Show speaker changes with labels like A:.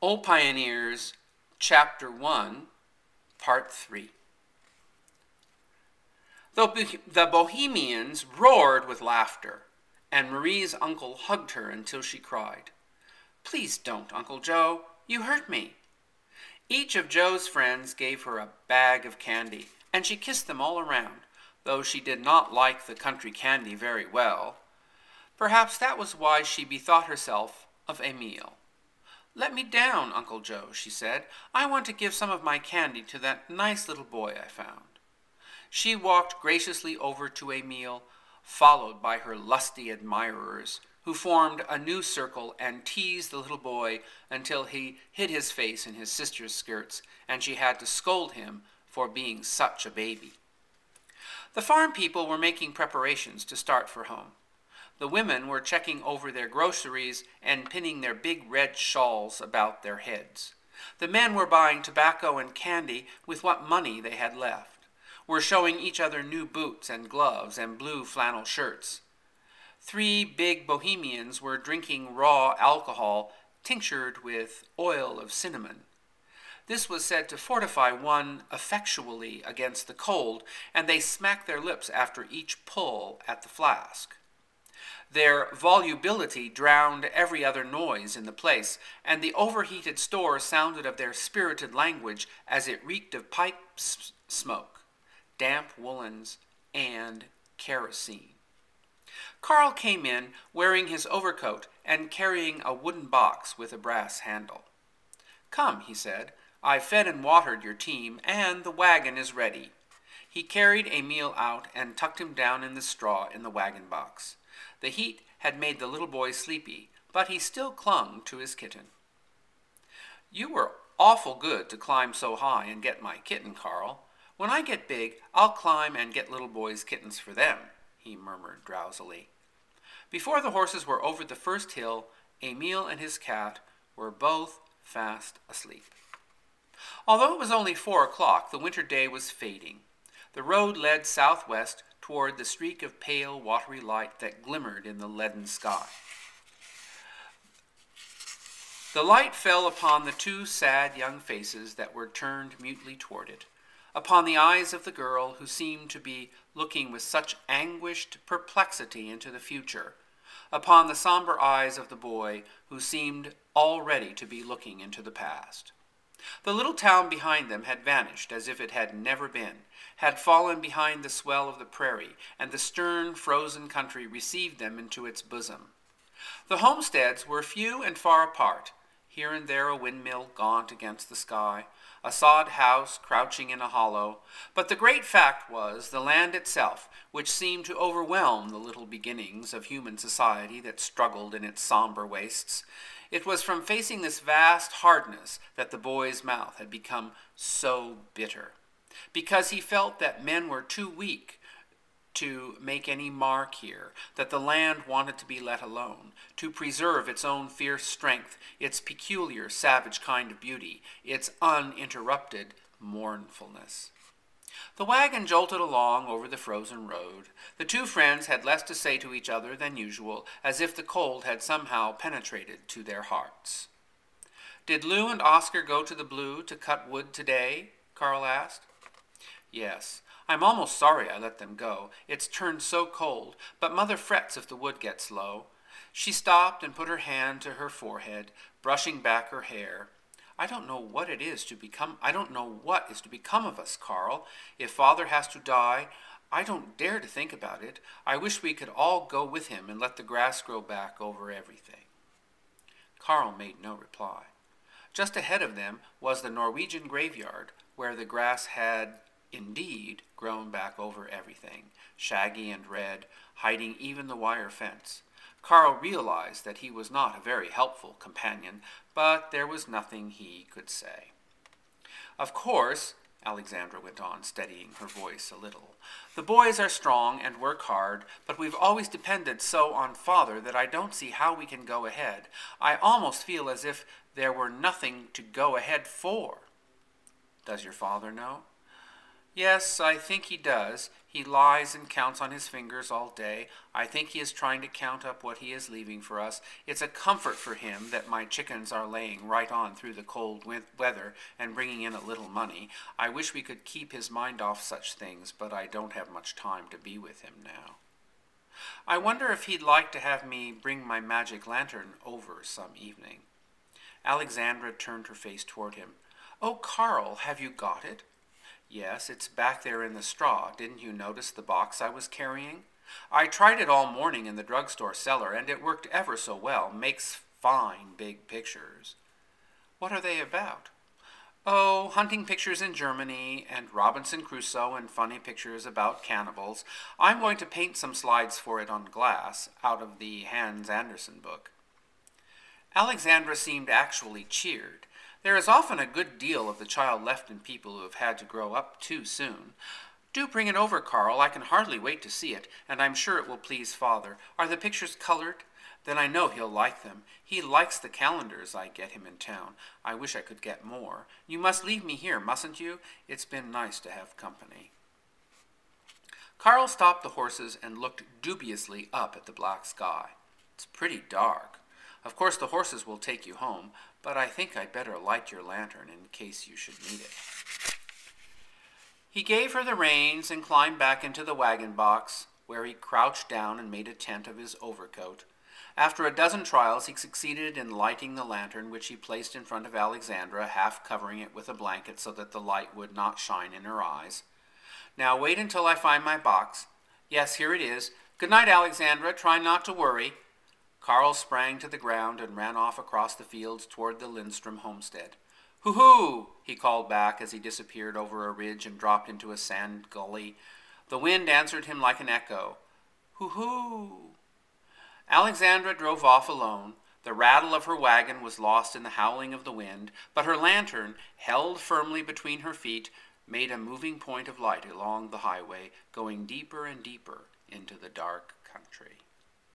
A: Old Pioneers, Chapter 1, Part 3. The Bohemians roared with laughter, and Marie's uncle hugged her until she cried. "Please don't, Uncle Joe. You hurt me." Each of Joe's friends gave her a bag of candy, and she kissed them all around, though she did not like the country candy very well. Perhaps that was why she bethought herself of Emile. "Let me down, Uncle Joe," she said. "I want to give some of my candy to that nice little boy I found." She walked graciously over to Emile, followed by her lusty admirers, who formed a new circle and teased the little boy until he hid his face in his sister's skirts, and she had to scold him for being such a baby. The farm people were making preparations to start for home. The women were checking over their groceries and pinning their big red shawls about their heads. The men were buying tobacco and candy with what money they had left, were showing each other new boots and gloves and blue flannel shirts. 3 big Bohemians were drinking raw alcohol tinctured with oil of cinnamon. This was said to fortify one effectually against the cold, and they smacked their lips after each pull at the flask. Their volubility drowned every other noise in the place, and the overheated store sounded of their spirited language as it reeked of pipe smoke, damp woolens, and kerosene. Carl came in wearing his overcoat and carrying a wooden box with a brass handle. "Come," he said, "I've fed and watered your team, and the wagon is ready." He carried Emile out and tucked him down in the straw in the wagon box. The heat had made the little boy sleepy, but he still clung to his kitten. "You were awful good to climb so high and get my kitten, Carl. When I get big, I'll climb and get little boys' kittens for them," he murmured drowsily. Before the horses were over the first hill, Emile and his cat were both fast asleep. Although it was only 4 o'clock, the winter day was fading. The road led southwest toward the streak of pale, watery light that glimmered in the leaden sky. The light fell upon the 2 sad young faces that were turned mutely toward it, upon the eyes of the girl who seemed to be looking with such anguished perplexity into the future, upon the somber eyes of the boy who seemed already to be looking into the past. The little town behind them had vanished as if it had never been, had fallen behind the swell of the prairie, and the stern, frozen country received them into its bosom. The homesteads were few and far apart, here and there a windmill gaunt against the sky, a sod house crouching in a hollow, but the great fact was the land itself, which seemed to overwhelm the little beginnings of human society that struggled in its somber wastes. It was from facing this vast hardness that the boy's mouth had become so bitter, because he felt that men were too weak to make any mark here, that the land wanted to be let alone, to preserve its own fierce strength, its peculiar savage kind of beauty, its uninterrupted mournfulness. The wagon jolted along over the frozen road. The 2 friends had less to say to each other than usual, as if the cold had somehow penetrated to their hearts. "Did Lou and Oscar go to the Blue to cut wood today?" Carl asked. "Yes. I'm almost sorry I let them go. It's turned so cold, but Mother frets if the wood gets low." She stopped and put her hand to her forehead, brushing back her hair. I don't know what is to become of us, Carl. If Father has to die, I don't dare to think about it. I wish we could all go with him and let the grass grow back over everything." Carl made no reply. Just ahead of them was the Norwegian graveyard, where the grass had indeed grown back over everything, shaggy and red, hiding even the wire fence. Carl realized that he was not a very helpful companion, but there was nothing he could say. "Of course," Alexandra went on, steadying her voice a little, "the boys are strong and work hard, but we've always depended so on Father that I don't see how we can go ahead. I almost feel as if there were nothing to go ahead for." "Does your father know?" "Yes, I think he does. He lies and counts on his fingers all day. I think he is trying to count up what he is leaving for us. It's a comfort for him that my chickens are laying right on through the cold weather and bringing in a little money. I wish we could keep his mind off such things, but I don't have much time to be with him now. I wonder if he'd like to have me bring my magic lantern over some evening. Alexandra turned her face toward him. Oh, Carl, have you got it? Yes, it's back there in the straw. Didn't you notice the box I was carrying? I tried it all morning in the drugstore cellar, and it worked ever so well. Makes fine big pictures. What are they about? Oh, hunting pictures in Germany, and Robinson Crusoe, and funny pictures about cannibals. I'm going to paint some slides for it on glass, out of the Hans Andersen book. Alexandra seemed actually cheered. There is often a good deal of the child left in people who have had to grow up too soon. Do bring it over, Carl. I can hardly wait to see it, and I'm sure it will please Father. Are the pictures colored? Then I know he'll like them. He likes the calendars I get him in town. I wish I could get more. You must leave me here, mustn't you? It's been nice to have company. Carl stopped the horses and looked dubiously up at the black sky. It's pretty dark. Of course the horses will take you home, but I think I'd better light your lantern in case you should need it. He gave her the reins and climbed back into the wagon box, where he crouched down and made a tent of his overcoat. After a dozen trials, he succeeded in lighting the lantern, which he placed in front of Alexandra, half covering it with a blanket so that the light would not shine in her eyes. Now wait until I find my box. Yes, here it is. Good night, Alexandra. Try not to worry. Carl sprang to the ground and ran off across the fields toward the Lindstrom homestead. Hoo-hoo! He called back as he disappeared over a ridge and dropped into a sand gully. The wind answered him like an echo. Hoo-hoo! Alexandra drove off alone. The rattle of her wagon was lost in the howling of the wind, but her lantern, held firmly between her feet, made a moving point of light along the highway, going deeper and deeper into the dark country.